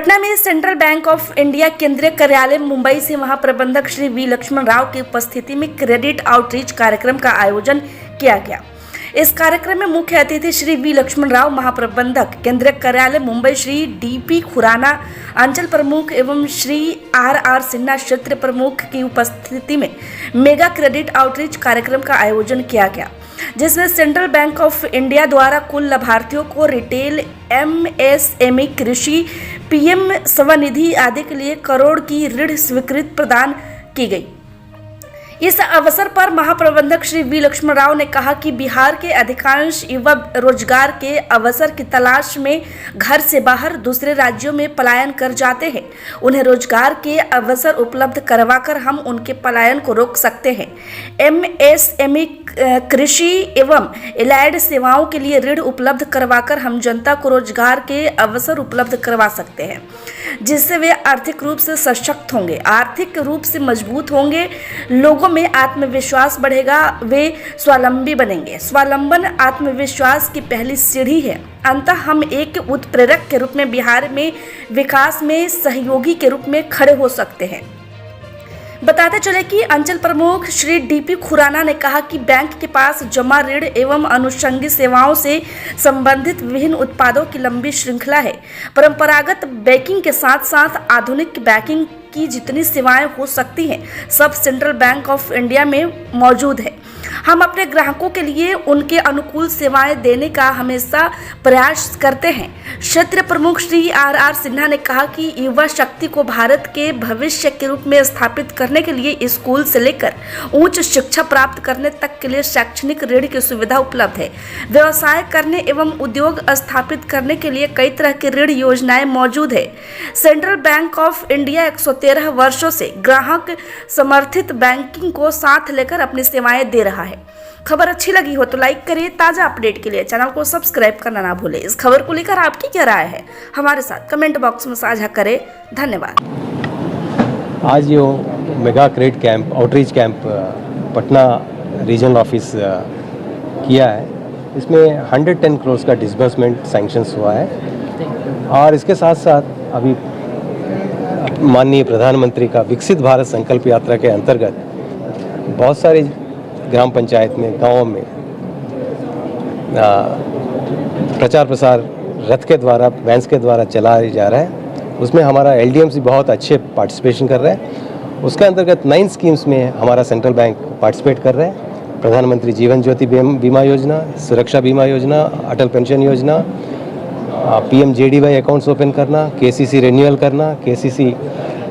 पटना में central bank of India केंद्रीय कार्यालय मुंबई से महाप्रबंधक श्री वी लक्ष्मण राव की उपस्थिति में क्रेडिट आउटरीच कार्यक्रम का आयोजन किया गया। इस कार्यक्रम में मुख्य अतिथि श्री वी लक्ष्मण राव, महाप्रबंधक केंद्रीय कार्यालय मुंबई श्री डी.पी. खुराना, अंचल प्रमुख एवं श्री आर सिन्हा, क्षेत्र प्रमुख की उपस्थिति में मेगा क्रेडिट आउटरीच कार्यक्रम का आयोजन किया गया, जिसमें सेंट्रल बैंक ऑफ इंडिया द्वारा कुल लाभार्थियों को रिटेल, एमएसएमई, कृषि, पीएम स्वनिधि आदि के लिए करोड़ की ऋण स्वीकृति प्रदान की गई। इस अवसर पर महाप्रबंधक श्री वी लक्ष्मण राव ने कहा कि बिहार के अधिकांश युवा रोजगार के अवसर की तलाश में घर से बाहर दूसरे राज्यों में पलायन कर जाते हैं। उन्हें रोजगार के अवसर उपलब्ध करवाकर हम उनके पलायन को रोक सकते हैं। एमएसएमई, कृषि एवं एलाइड सेवाओं के लिए ऋण उपलब्ध करवाकर हम जनता को रोजगार के अवसर उपलब्ध करवा सकते हैं, जिससे वे आर्थिक रूप से सशक्त होंगे, आर्थिक रूप से मजबूत होंगे, लोगों में आत्मविश्वास बढ़ेगा, वे स्वावलंबी बनेंगे। स्वावलंबन आत्मविश्वास की पहली सीढ़ी है। अंततः हम एक उत्प्रेरक के रूप में बिहार में विकास में सहयोगी के रूप में खड़े हो सकते हैं। बताते चले कि अंचल प्रमुख श्री डी.पी. खुराना ने कहा कि बैंक के पास जमा ऋण एवं अनुषंगी सेवाओं से संबंधित विभिन्न उत्पादों की लंबी श्रृंखला है। परंपरागत बैंकिंग के साथ साथ आधुनिक बैंकिंग की जितनी सेवाएं हो सकती हैं, सब सेंट्रल बैंक ऑफ इंडिया में मौजूद है। हम अपने ग्राहकों के लिए उनके अनुकूल सेवाएं देने का हमेशा प्रयास करते हैं। क्षेत्र प्रमुख श्री आर सिन्हा ने कहा कि युवा शक्ति को भारत के भविष्य के रूप में स्थापित करने के लिए स्कूल से लेकर उच्च शिक्षा प्राप्त करने तक के लिए शैक्षणिक ऋण की सुविधा उपलब्ध है। व्यवसाय करने एवं उद्योग स्थापित करने के लिए कई तरह की ऋण योजनाएं मौजूद है। सेंट्रल बैंक ऑफ इंडिया 113 वर्षों से ग्राहक समर्थित बैंकिंग को साथ लेकर अपनी सेवाएं दे रहा है। खबर अच्छी लगी हो तो लाइक करिए। ताजा अपडेट के लिए चैनल को सब्सक्राइब करना ना भूलें। इस खबर को लेकर आपकी क्या राय है, हमारे साथ कमेंट बॉक्स में साझा करें। धन्यवाद। आज ये mega credit camp, outreach camp Patna regional office किया है। इसमें 110 करोड़ का डिसबर्समेंट सैंक्शंस हुआ है और इसके साथ साथ अभी माननीय प्रधानमंत्री का विकसित भारत संकल्प यात्रा के अंतर्गत बहुत सारे ग्राम पंचायत में, गाँव में प्रचार प्रसार रथ के द्वारा, वैन्स के द्वारा चलाया जा रहा है। उसमें हमारा एलडीएमसी बहुत अच्छे पार्टिसिपेशन कर रहा है। उसके अंतर्गत 9 स्कीम्स में हमारा सेंट्रल बैंक पार्टिसिपेट कर रहा है। प्रधानमंत्री जीवन ज्योति बीमा योजना, सुरक्षा बीमा योजना, अटल पेंशन योजना, PMJDY अकाउंट्स ओपन करना, KCC रिन्यूअल करना, KCC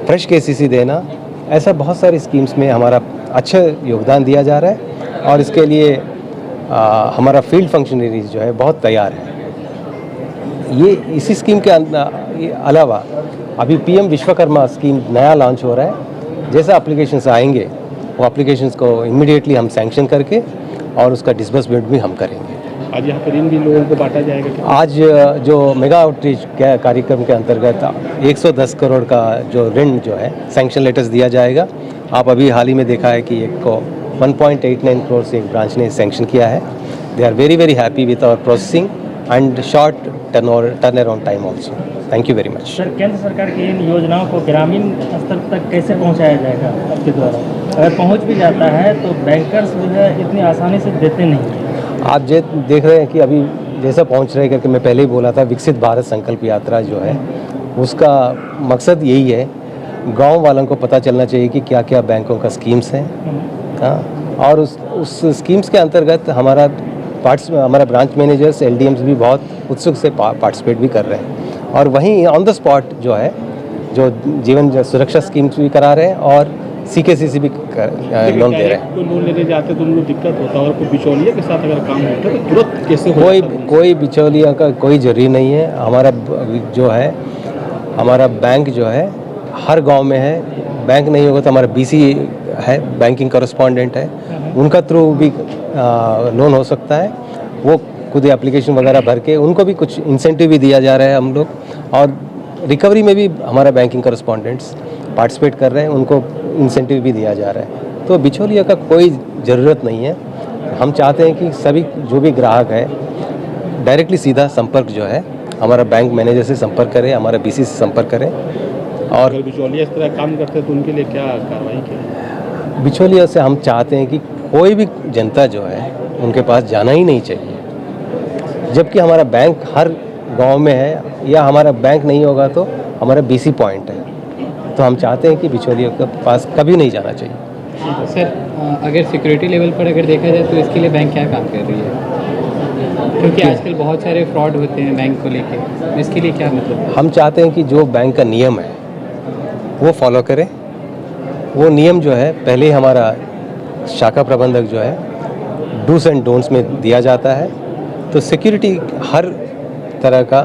फ्रेश KCC देना, ऐसा बहुत सारी स्कीम्स में हमारा अच्छा योगदान दिया जा रहा है और इसके लिए हमारा फील्ड फंक्शनरीज जो है बहुत तैयार है। ये इसी स्कीम के अलावा अभी PM विश्वकर्मा स्कीम नया लॉन्च हो रहा है। जैसे एप्लीकेशंस आएंगे वो एप्लीकेशंस को इमीडिएटली हम सैंक्शन करके और उसका डिसबर्समेंट भी हम करेंगे। आज यहाँ पर ऋण भी लोगों को बांटा जाएगा। आज जो मेगा आउटरीच कार्यक्रम के अंतर्गत 110 करोड़ का जो ऋण जो है सैंक्शन लेटर्स दिया जाएगा। आप अभी हाल ही में देखा है कि एक को 1.89 करोड़ से एक ब्रांच ने सैंक्शन किया है। They are very happy with our processing and short turn around time also. Thank you very much. Sir, केंद्र सरकार की इन योजनाओं को ग्रामीण स्तर तक कैसे पहुँचाया जाएगा आपके द्वारा? अगर पहुँच भी जाता है तो बैंकर्स जो है इतनी आसानी से देते नहीं। आप देख रहे हैं कि अभी जैसा पहुँच रहे करके मैं पहले ही बोला था, विकसित भारत संकल्प यात्रा जो है उसका मकसद यही है, गांव वालों को पता चलना चाहिए कि क्या क्या बैंकों का स्कीम्स हैं। हाँ, और उस स्कीम्स के अंतर्गत हमारा ब्रांच मैनेजर्स, LDMs भी बहुत उत्सुक से पार्टिसिपेट भी कर रहे हैं और वहीं ऑन द स्पॉट जो है जो जीवन सुरक्षा स्कीम्स भी करा रहे हैं और CKCC भी लोन दे रहे हैं। लोन लेने जाते तो उनको दिक्कत होता है और कोई बिचौलिया के साथ अगर काम होता है तो तुरंत कैसे कोई बिचौलिया का कोई जरूरी नहीं है। हमारा जो है हमारा बैंक जो है हर गांव में है। बैंक नहीं होगा तो हमारा BC है, बैंकिंग कॉरेस्पॉन्डेंट है, उनका थ्रू भी लोन हो सकता है। वो खुद एप्लीकेशन वगैरह भर के उनको भी कुछ इंसेंटिव भी दिया जा रहा है हम लोग, और रिकवरी में भी हमारा बैंकिंग कॉरेस्पॉन्डेंट्स पार्टिसिपेट कर रहे हैं, उनको इंसेंटिव भी दिया जा रहा है। तो बिचौलिया का कोई ज़रूरत नहीं है। हम चाहते हैं कि सभी जो भी ग्राहक है डायरेक्टली सीधा संपर्क जो है हमारा बैंक मैनेजर से संपर्क करें, हमारा बीसी से संपर्क करें। और अगर बिचौलिया इस तरह काम करते हैं तो उनके लिए क्या कार्रवाई की? बिचौलिया से हम चाहते हैं कि कोई भी जनता जो है उनके पास जाना ही नहीं चाहिए, जबकि हमारा बैंक हर गांव में है, या हमारा बैंक नहीं होगा तो हमारा बीसी पॉइंट है, तो हम चाहते हैं कि बिचौलिया के पास कभी नहीं जाना चाहिए। सर, अगर सिक्योरिटी लेवल पर अगर देखा जाए तो इसके लिए बैंक क्या काम कर रही है? क्योंकि आजकल बहुत सारे फ्रॉड होते हैं बैंक को लेके, इसके लिए क्या मतलब? हम चाहते हैं कि जो बैंक का नियम है वो फॉलो करें। वो नियम जो है पहले ही हमारा शाखा प्रबंधक जो है डूस एंड डोंट्स में दिया जाता है, तो सिक्योरिटी हर तरह का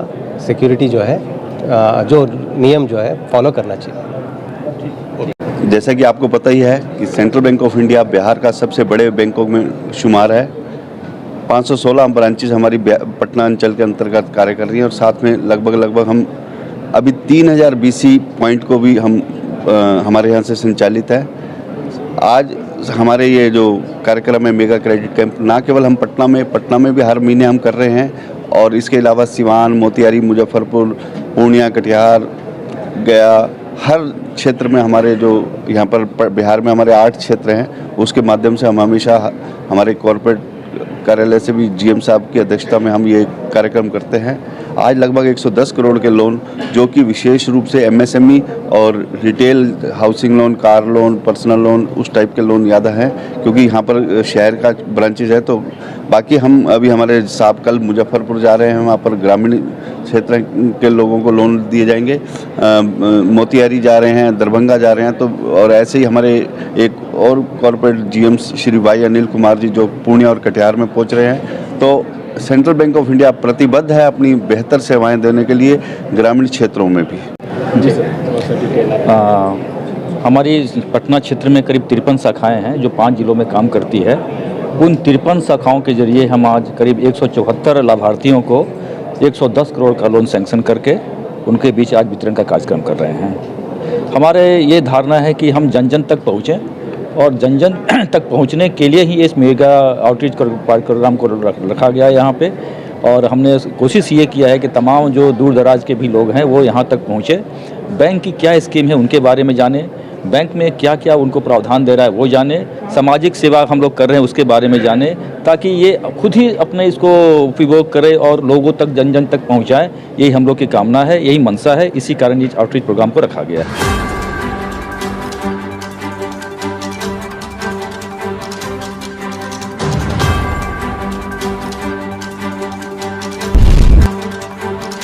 सिक्योरिटी जो है जो नियम जो है फॉलो करना चाहिए। जैसा कि आपको पता ही है कि central bank of India Bihar का सबसे बड़े बैंकों में शुमार है। 516 ब्रांचेज हमारी पटना अंचल के अंतर्गत कार्य कर रही हैं और साथ में लगभग हम अभी 3000 बीसी पॉइंट को भी हम हमारे यहाँ से संचालित है। आज हमारे ये जो कार्यक्रम है मेगा क्रेडिट कैंप, ना केवल हम पटना में भी हर महीने हम कर रहे हैं, और इसके अलावा सिवान, मोतिहारी, मुजफ्फरपुर, पूर्णिया, कटिहार, गया, हर क्षेत्र में हमारे जो यहाँ पर बिहार में हमारे 8 क्षेत्र हैं, उसके माध्यम से हम हमेशा हमारे कॉर्पोरेट कार्यालय से भी जीएम साहब की अध्यक्षता में हम ये कार्यक्रम करते हैं। आज लगभग 110 करोड़ के लोन, जो कि विशेष रूप से एमएसएमई और retail housing loan, car loan, personal loan, उस टाइप के लोन ज़्यादा हैं, क्योंकि यहाँ पर शहर का ब्रांचेज है। तो बाकी हम अभी हमारे साहब कल मुजफ्फरपुर जा रहे हैं, वहाँ पर ग्रामीण क्षेत्र के लोगों को लोन दिए जाएंगे। मोतिहारी जा रहे हैं, दरभंगा जा रहे हैं, तो और ऐसे ही हमारे एक और corporate GM Shri Y Anil Kumar ji जो पूर्णिया और कटिहार में पहुँच रहे हैं। तो सेंट्रल बैंक ऑफ इंडिया प्रतिबद्ध है अपनी बेहतर सेवाएं देने के लिए ग्रामीण क्षेत्रों में भी। जी सर, हमारी पटना क्षेत्र में करीब 53 शाखाएं हैं जो 5 जिलों में काम करती है। उन 53 शाखाओं के जरिए हम आज करीब 174 लाभार्थियों को 110 करोड़ का लोन सैंक्शन करके उनके बीच आज वितरण का कार्यक्रम कर रहे हैं। हमारे ये धारणा है कि हम जन जन तक पहुँचें, और जन जन तक पहुंचने के लिए ही इस मेगा आउटरीच प्रोग्राम को रखा गया है यहाँ पे। और हमने कोशिश ये किया है कि तमाम जो दूर दराज के भी लोग हैं वो यहाँ तक पहुँचे, बैंक की क्या स्कीम है उनके बारे में जाने, बैंक में क्या क्या उनको प्रावधान दे रहा है वो जाने, सामाजिक सेवा हम लोग कर रहे हैं उसके बारे में जाने, ताकि ये खुद ही अपने इसको उपयोग करे और लोगों तक जन जन तक पहुँचाएँ। यही हम लोग की कामना है, यही मंशा है, इसी कारण इस आउटरीच प्रोग्राम को रखा गया है।